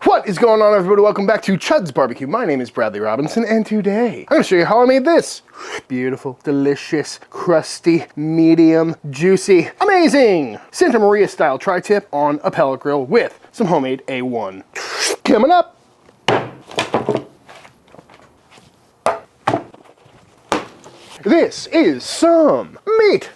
What is going on, everybody? Welcome back to Chuds BBQ. My name is Bradley Robinson, and today I'm going to show you how I made this. Beautiful, delicious, crusty, medium, juicy, amazing Santa Maria style tri-tip on a pellet grill with some homemade A1. Coming up. This is some meat.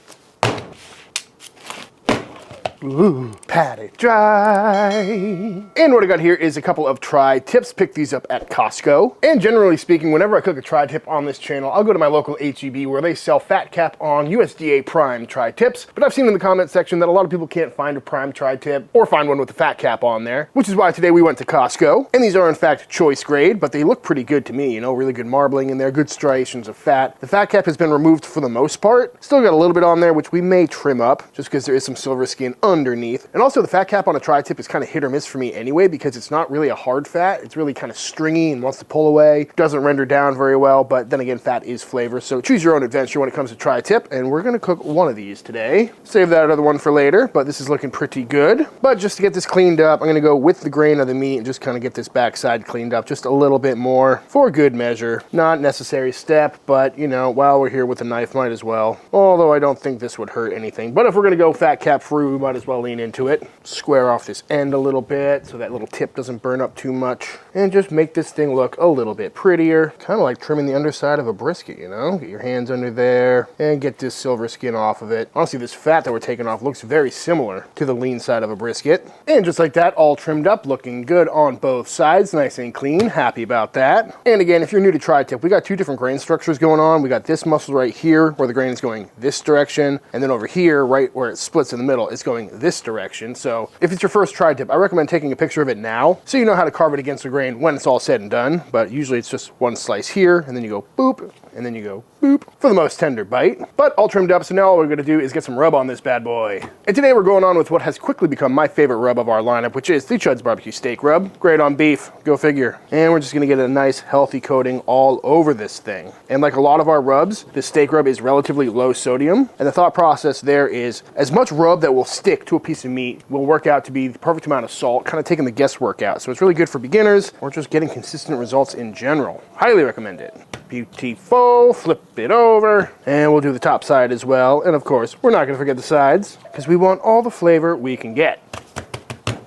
Ooh, pat it dry. And what I got here is a couple of tri-tips. Pick these up at Costco. And generally speaking, whenever I cook a tri-tip on this channel, I'll go to my local HEB where they sell fat cap on USDA prime tri-tips. But I've seen in the comment section that a lot of people can't find a prime tri-tip or find one with a fat cap on there, which is why today we went to Costco. And these are in fact choice grade, but they look pretty good to me, you know, really good marbling in there, good striations of fat. The fat cap has been removed for the most part. Still got a little bit on there, which we may trim up just because there is some silver skin underneath. And also the fat cap on a tri-tip is kind of hit or miss for me anyway, because it's not really a hard fat. It's really kind of stringy and wants to pull away. Doesn't render down very well, but then again, fat is flavor. So choose your own adventure when it comes to tri-tip. And we're gonna cook one of these today. Save that other one for later, but this is looking pretty good. But just to get this cleaned up, I'm gonna go with the grain of the meat and just kind of get this backside cleaned up just a little bit more for good measure. Not necessary step, but you know, while we're here with the knife, might as well. Although I don't think this would hurt anything. But if we're gonna go fat cap free, we might as well lean into it. Square off this end a little bit so that little tip doesn't burn up too much, and just make this thing look a little bit prettier. Kind of like trimming the underside of a brisket, you know? Get your hands under there and get this silver skin off of it. Honestly, this fat that we're taking off looks very similar to the lean side of a brisket. And just like that, all trimmed up, looking good on both sides, nice and clean, happy about that. And again, if you're new to tri-tip, we got two different grain structures going on. We got this muscle right here where the grain is going this direction, and then over here, right where it splits in the middle, it's going this direction. So if it's your first tri-tip, I recommend taking a picture of it now so you know how to carve it against the grain when it's all said and done. But usually it's just one slice here, and then you go boop, and then you go boop for the most tender bite. But all trimmed up, so now all we're gonna do is get some rub on this bad boy. And today we're going on with what has quickly become my favorite rub of our lineup, which is the Chuds BBQ steak rub. Great on beef, go figure. And we're just gonna get a nice healthy coating all over this thing. And like a lot of our rubs, this steak rub is relatively low sodium. And the thought process there is as much rub that will stick to a piece of meat will work out to be the perfect amount of salt, kind of taking the guesswork out. So it's really good for beginners or just getting consistent results in general. Highly recommend it. Beautiful, flip it over, and we'll do the top side as well. And of course, we're not gonna forget the sides because we want all the flavor we can get.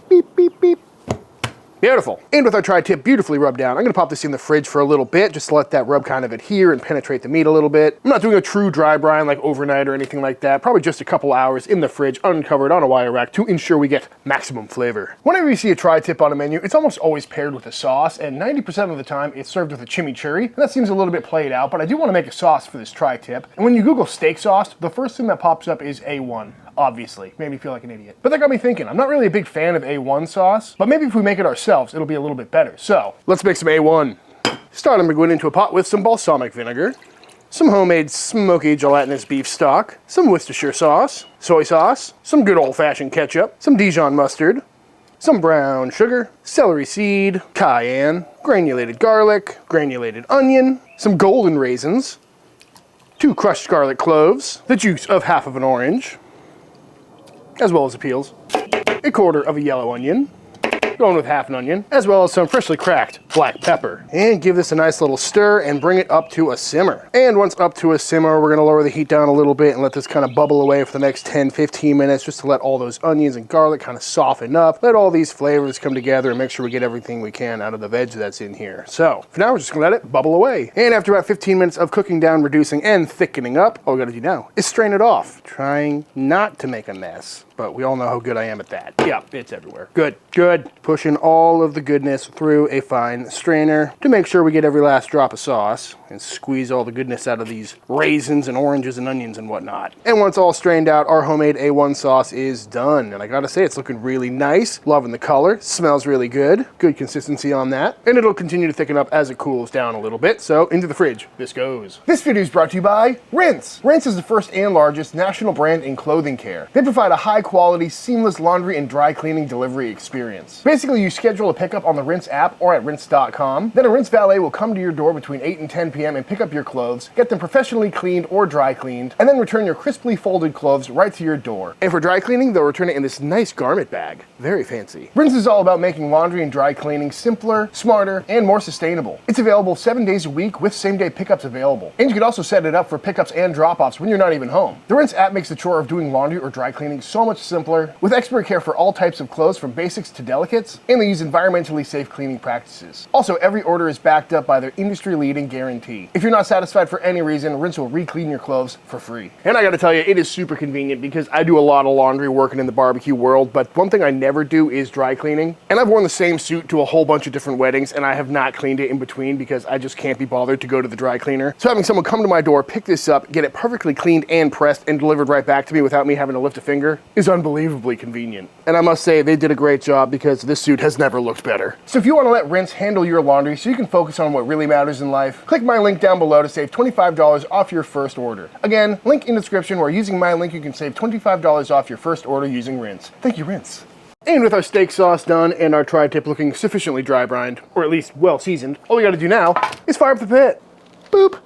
Beep, beep, beep. Beautiful. And with our tri-tip beautifully rubbed down, I'm gonna pop this in the fridge for a little bit, just to let that rub kind of adhere and penetrate the meat a little bit. I'm not doing a true dry brine like overnight or anything like that. Probably just a couple hours in the fridge, uncovered on a wire rack to ensure we get maximum flavor. Whenever you see a tri-tip on a menu, it's almost always paired with a sauce, and 90% of the time it's served with a chimichurri. And that seems a little bit played out, but I do wanna make a sauce for this tri-tip. And when you Google steak sauce, the first thing that pops up is A1. Obviously, made me feel like an idiot. But that got me thinking, I'm not really a big fan of A1 sauce, but maybe if we make it ourselves, it'll be a little bit better. So, let's make some A1. Start, I'm going into a pot with some balsamic vinegar, some homemade smoky gelatinous beef stock, some Worcestershire sauce, soy sauce, some good old-fashioned ketchup, some Dijon mustard, some brown sugar, celery seed, cayenne, granulated garlic, granulated onion, some golden raisins, 2 crushed garlic cloves, the juice of half of an orange, as well as the peels, 1/4 of a yellow onion, going with half an onion, as well as some freshly cracked black pepper. And give this a nice little stir and bring it up to a simmer. And once up to a simmer, we're gonna lower the heat down a little bit and let this kind of bubble away for the next 10-15 minutes, just to let all those onions and garlic kind of soften up, let all these flavors come together and make sure we get everything we can out of the veg that's in here. So for now, we're just gonna let it bubble away. And after about 15 minutes of cooking down, reducing, and thickening up, all we gotta do now is strain it off, trying not to make a mess. But we all know how good I am at that. Yeah, it's everywhere. Good, good. Pushing all of the goodness through a fine strainer to make sure we get every last drop of sauce and squeeze all the goodness out of these raisins and oranges and onions and whatnot. And once all strained out, our homemade A1 sauce is done. And I gotta say, it's looking really nice. Loving the color. Smells really good. Good consistency on that. And it'll continue to thicken up as it cools down a little bit. So into the fridge this goes. This video is brought to you by Rinse. Rinse is the first and largest national brand in clothing care. They provide a high quality, seamless laundry and dry cleaning delivery experience. Basically, Basically, you schedule a pickup on the Rinse app or at rinse.com. Then a rinse valet will come to your door between 8 and 10 p.m. and pick up your cloves, get them professionally cleaned or dry cleaned, and then return your crisply folded cloves right to your door. And for dry cleaning, they'll return it in this nice garment bag. Very fancy. Rinse is all about making laundry and dry cleaning simpler, smarter, and more sustainable. It's available 7 days a week with same-day pickups available. And you can also set it up for pickups and drop-offs when you're not even home. The Rinse app makes the chore of doing laundry or dry cleaning so much simpler, with expert care for all types of clothes from basics to delicates, and they use environmentally safe cleaning practices. Also, every order is backed up by their industry-leading guarantee. If you're not satisfied for any reason, Rinse will re-clean your clothes for free. And I gotta tell you, it is super convenient because I do a lot of laundry working in the barbecue world, but one thing I never do is dry cleaning. And I've worn the same suit to a whole bunch of different weddings, and I have not cleaned it in between because I just can't be bothered to go to the dry cleaner. So having someone come to my door, pick this up, get it perfectly cleaned and pressed and delivered right back to me without me having to lift a finger is unbelievably convenient. And I must say, they did a great job because this suit has never looked better. So if you want to let Rinse handle your laundry so you can focus on what really matters in life, click my link down below to save $25 off your first order. Again, link in the description, where using my link you can save $25 off your first order using Rinse. Thank you, Rinse. And with our steak sauce done and our tri-tip looking sufficiently dry brined, or at least well seasoned, all we gotta do now is fire up the pit. Boop.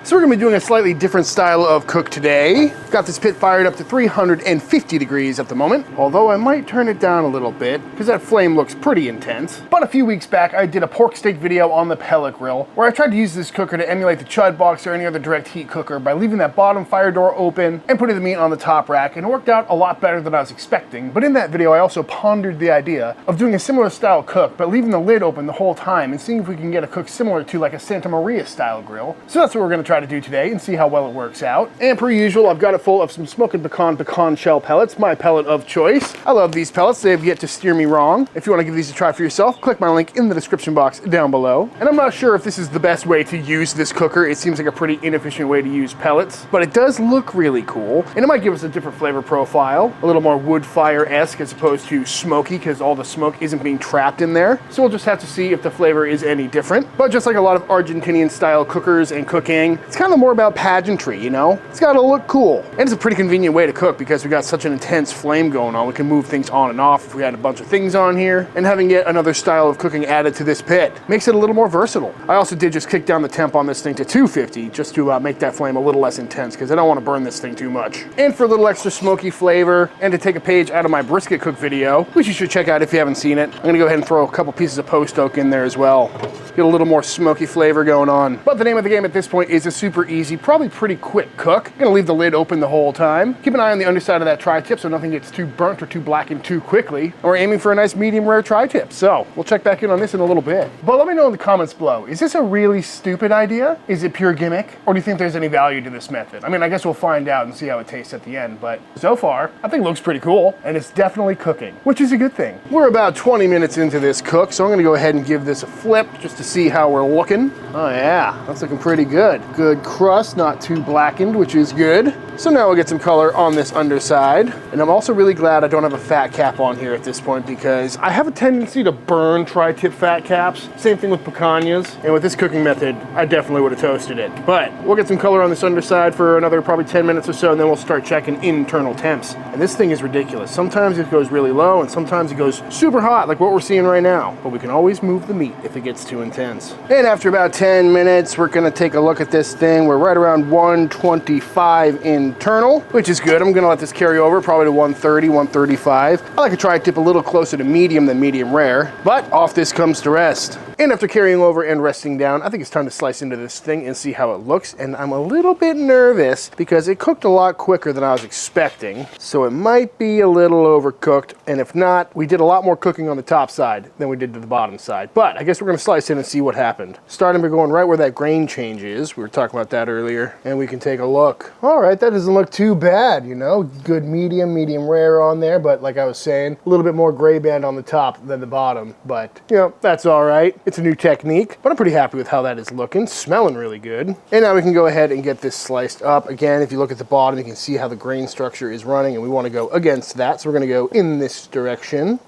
So we're gonna be doing a slightly different style of cook today. Got this pit fired up to 350 degrees at the moment, although I might turn it down a little bit because that flame looks pretty intense. But a few weeks back, I did a pork steak video on the pellet grill where I tried to use this cooker to emulate the Chud box or any other direct heat cooker by leaving that bottom fire door open and putting the meat on the top rack, and it worked out a lot better than I was expecting. But in that video, I also pondered the idea of doing a similar style cook, but leaving the lid open the whole time and seeing if we can get a cook similar to like a Santa Maria style grill. So that's what we're gonna try to do today and see how well it works out. And per usual, I've got it full of some Smokin pecan shell pellets, my pellet of choice. I love these pellets, they've yet to steer me wrong. If you want to give these a try for yourself, click my link in the description box down below. And I'm not sure if this is the best way to use this cooker. It seems like a pretty inefficient way to use pellets, but it does look really cool, and it might give us a different flavor profile, a little more wood fire-esque as opposed to smoky, because all the smoke isn't being trapped in there. So we'll just have to see if the flavor is any different. But just like a lot of Argentinian style cookers and cooking, it's kind of more about pageantry, you know? It's gotta look cool. And it's a pretty convenient way to cook because we got such an intense flame going on. We can move things on and off if we had a bunch of things on here. And having yet another style of cooking added to this pit makes it a little more versatile. I also did just kick down the temp on this thing to 250 just to make that flame a little less intense because I don't want to burn this thing too much. And for a little extra smoky flavor and to take a page out of my brisket cook video, which you should check out if you haven't seen it, I'm gonna go ahead and throw a couple pieces of post oak in there as well. Get a little more smoky flavor going on. But the name of the game at this point is a super easy, probably pretty quick cook. I'm gonna leave the lid open the whole time. Keep an eye on the underside of that tri-tip so nothing gets too burnt or too blackened too quickly. And we're aiming for a nice medium rare tri-tip. So we'll check back in on this in a little bit. But let me know in the comments below, is this a really stupid idea? Is it pure gimmick? Or do you think there's any value to this method? I mean, I guess we'll find out and see how it tastes at the end, but so far, I think it looks pretty cool, and it's definitely cooking, which is a good thing. We're about 20 minutes into this cook, so I'm gonna go ahead and give this a flip just to see how we're looking. Oh yeah, that's looking pretty good. Good crust, not too blackened, which is good. So now we'll get some color on this underside. And I'm also really glad I don't have a fat cap on here at this point because I have a tendency to burn tri-tip fat caps. Same thing with picanhas. And with this cooking method, I definitely would have toasted it. But we'll get some color on this underside for another probably 10 minutes or so, and then we'll start checking internal temps. And this thing is ridiculous. Sometimes it goes really low and sometimes it goes super hot like what we're seeing right now. But we can always move the meat if it gets too intense. And after about 10 minutes, we're gonna take a look at this thing. We're right around 125 internal, which is good. I'm gonna let this carry over probably to 130, 135. I like to tri-tip a little closer to medium than medium rare, but off this comes to rest. And after carrying over and resting down, I think it's time to slice into this thing and see how it looks. And I'm a little bit nervous because it cooked a lot quicker than I was expecting. So it might be a little overcooked. And if not, we did a lot more cooking on the top side than we did to the bottom side. But I guess we're gonna slice in and see what happened. Starting by going right where that grain change is. We were talking about that earlier. And we can take a look. All right, that doesn't look too bad, you know. Good medium, medium rare on there. But like I was saying, a little bit more gray band on the top than the bottom. But, you know, that's all right. It's a new technique, but I'm pretty happy with how that is looking. Smelling really good. And now we can go ahead and get this sliced up. Again, if you look at the bottom, you can see how the grain structure is running, and we want to go against that. So we're going to go in this direction,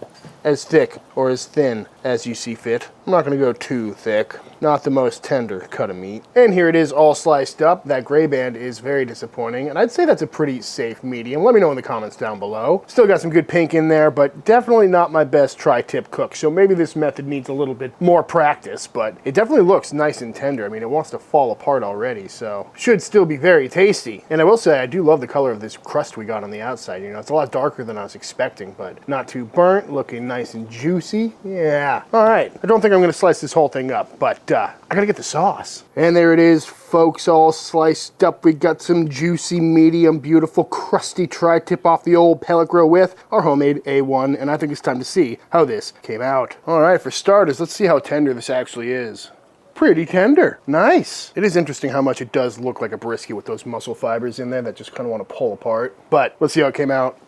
as thick or as thin as you see fit. I'm not gonna go too thick. Not the most tender cut of meat. And here it is all sliced up. That gray band is very disappointing, and I'd say that's a pretty safe medium. Let me know in the comments down below. Still got some good pink in there, but definitely not my best tri-tip cook, so maybe this method needs a little bit more practice, but it definitely looks nice and tender. I mean, it wants to fall apart already, so should still be very tasty. And I will say, I do love the color of this crust we got on the outside. You know, it's a lot darker than I was expecting, but not too burnt, looking nice and juicy. Yeah. All right, I don't think I'm gonna slice this whole thing up, but I gotta get the sauce. And there it is, folks, all sliced up. We got some juicy, medium, beautiful, crusty tri-tip off the old pellet grill with our homemade A1, and I think it's time to see how this came out. All right, for starters, let's see how tender this actually is. Pretty tender. Nice. It is interesting how much it does look like a brisket with those muscle fibers in there that just kind of want to pull apart. But let's see how it came out.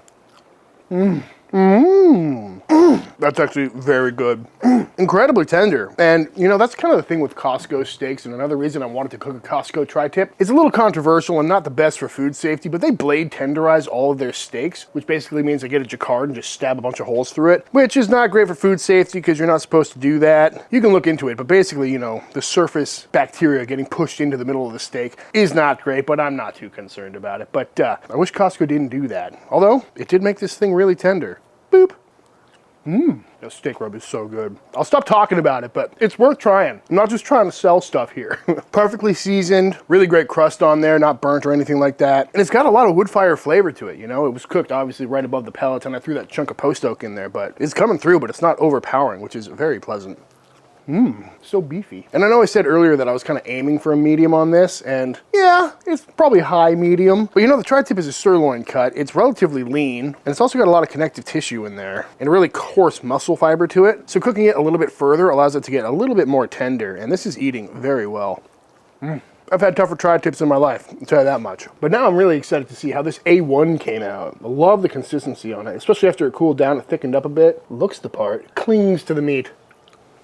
That's actually very good. Incredibly tender. And you know, that's kind of the thing with Costco steaks, and another reason I wanted to cook a Costco tri-tip. It's a little controversial and not the best for food safety, but they blade tenderize all of their steaks, which basically means they get a jacquard and just stab a bunch of holes through it, which is not great for food safety because you're not supposed to do that. You can look into it, but basically, you know, the surface bacteria getting pushed into the middle of the steak is not great, but I'm not too concerned about it. But I wish Costco didn't do that. Although, it did make this thing really tender. Boop. The steak rub is so good. I'll stop talking about it, but it's worth trying. I'm not just trying to sell stuff here. Perfectly seasoned, really great crust on there, not burnt or anything like that. And it's got a lot of wood fire flavor to it, you know? It was cooked obviously right above the pellets, and I threw that chunk of post oak in there, but it's coming through, but it's not overpowering, which is very pleasant. So beefy. And I know I said earlier that I was kind of aiming for a medium on this, and yeah, it's probably high medium. But you know, the tri-tip is a sirloin cut. It's relatively lean, and it's also got a lot of connective tissue in there, and a really coarse muscle fiber to it. So cooking it a little bit further allows it to get a little bit more tender, and this is eating very well. I've had tougher tri-tips in my life, I'll tell you that much. But now I'm really excited to see how this A1 came out. I love the consistency on it, especially after it cooled down and thickened up a bit. Looks the part, clings to the meat.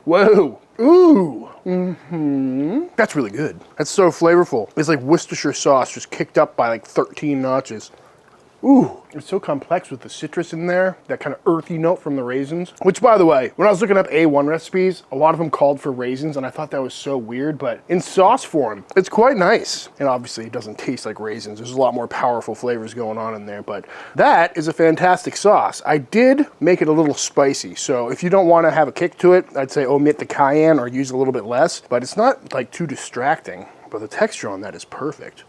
Whoa. Ooh. That's really good. That's so flavorful. It's like Worcestershire sauce just kicked up by like 13 notches. Ooh, it's so complex with the citrus in there, that kind of earthy note from the raisins. Which, by the way, when I was looking up A1 recipes, a lot of them called for raisins, and I thought that was so weird, but in sauce form, it's quite nice. And obviously, it doesn't taste like raisins. There's a lot more powerful flavors going on in there, but that is a fantastic sauce. I did make it a little spicy, so if you don't want to have a kick to it, I'd say omit the cayenne or use a little bit less, but it's not like too distracting. But the texture on that is perfect.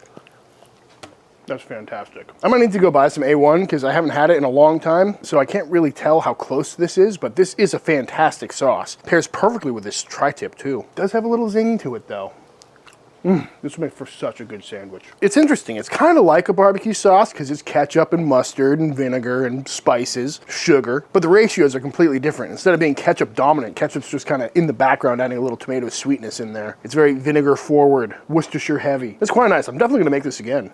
That's fantastic. I'm gonna need to go buy some A1 because I haven't had it in a long time, so I can't really tell how close this is, but this is a fantastic sauce. Pairs perfectly with this tri-tip too. Does have a little zing to it though. This would make for such a good sandwich. It's interesting, it's kind of like a barbecue sauce because it's ketchup and mustard and vinegar and spices, sugar, but the ratios are completely different. Instead of being ketchup dominant, ketchup's just kind of in the background adding a little tomato sweetness in there. It's very vinegar forward, Worcestershire heavy. It's quite nice. I'm definitely gonna make this again.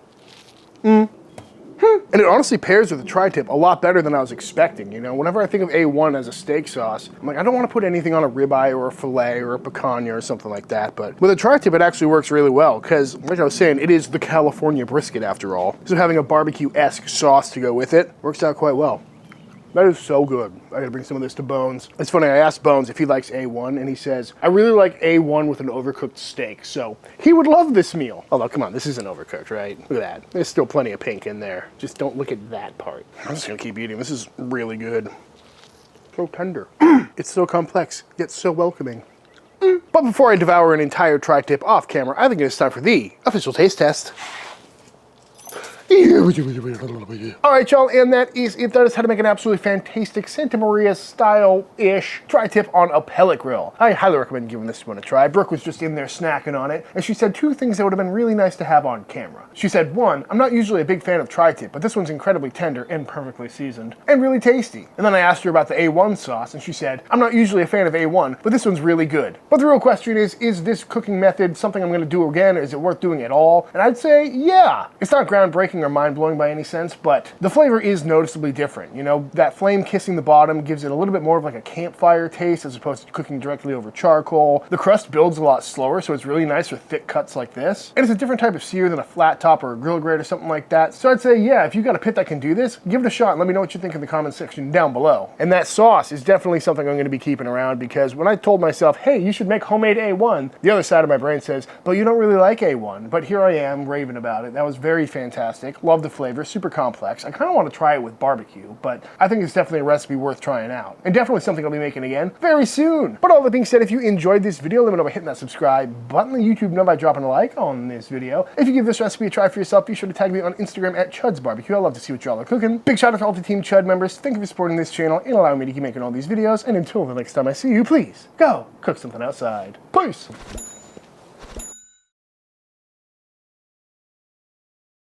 And it honestly pairs with the tri-tip a lot better than I was expecting. You know, whenever I think of A1 as a steak sauce, I'm like, I don't want to put anything on a ribeye or a filet or a picanha or something like that. But with a tri-tip, it actually works really well because, like I was saying, it is the California brisket after all. So having a barbecue-esque sauce to go with it works out quite well. That is so good. I gotta bring some of this to Bones. It's funny, I asked Bones if he likes A1, and he says, I really like A1 with an overcooked steak, so he would love this meal. Although, come on, this isn't overcooked, right? Look at that. There's still plenty of pink in there. Just don't look at that part. I'm just gonna keep eating. This is really good. So tender. It's so complex, yet so welcoming. But before I devour an entire tri-tip off camera, I think it's time for the official taste test. All right, y'all, and that is it. That is how to make an absolutely fantastic Santa Maria style-ish tri-tip on a pellet grill. I highly recommend giving this one a try. Brooke was just in there snacking on it, and she said two things that would have been really nice to have on camera. She said, one, I'm not usually a big fan of tri-tip, but this one's incredibly tender and perfectly seasoned, and really tasty. And then I asked her about the A1 sauce, and she said, I'm not usually a fan of A1, but this one's really good. But the real question is this cooking method something I'm gonna do again? Is it worth doing at all? And I'd say, yeah. It's not groundbreaking or are mind-blowing by any sense, but the flavor is noticeably different. You know, that flame kissing the bottom gives it a little bit more of like a campfire taste as opposed to cooking directly over charcoal. The crust builds a lot slower, so it's really nice for thick cuts like this. And it's a different type of sear than a flat top or a grill grate or something like that. So I'd say, yeah, if you've got a pit that can do this, give it a shot and let me know what you think in the comment section down below. And that sauce is definitely something I'm going to be keeping around, because when I told myself, hey, you should make homemade A1, the other side of my brain says, but you don't really like A1. But here I am raving about it. That was very fantastic. Love the flavor, super complex. I kind of want to try it with barbecue, but I think it's definitely a recipe worth trying out. And definitely something I'll be making again very soon. But all that being said, if you enjoyed this video, let me know by hitting that subscribe button. The YouTube know by dropping a like on this video. If you give this recipe a try for yourself, be sure to tag me on Instagram at Chuds BBQ. I love to see what y'all are cooking. Big shout out to all the Team Chud members. Thank you for supporting this channel and allowing me to keep making all these videos. And until the next time I see you, please go cook something outside. Peace.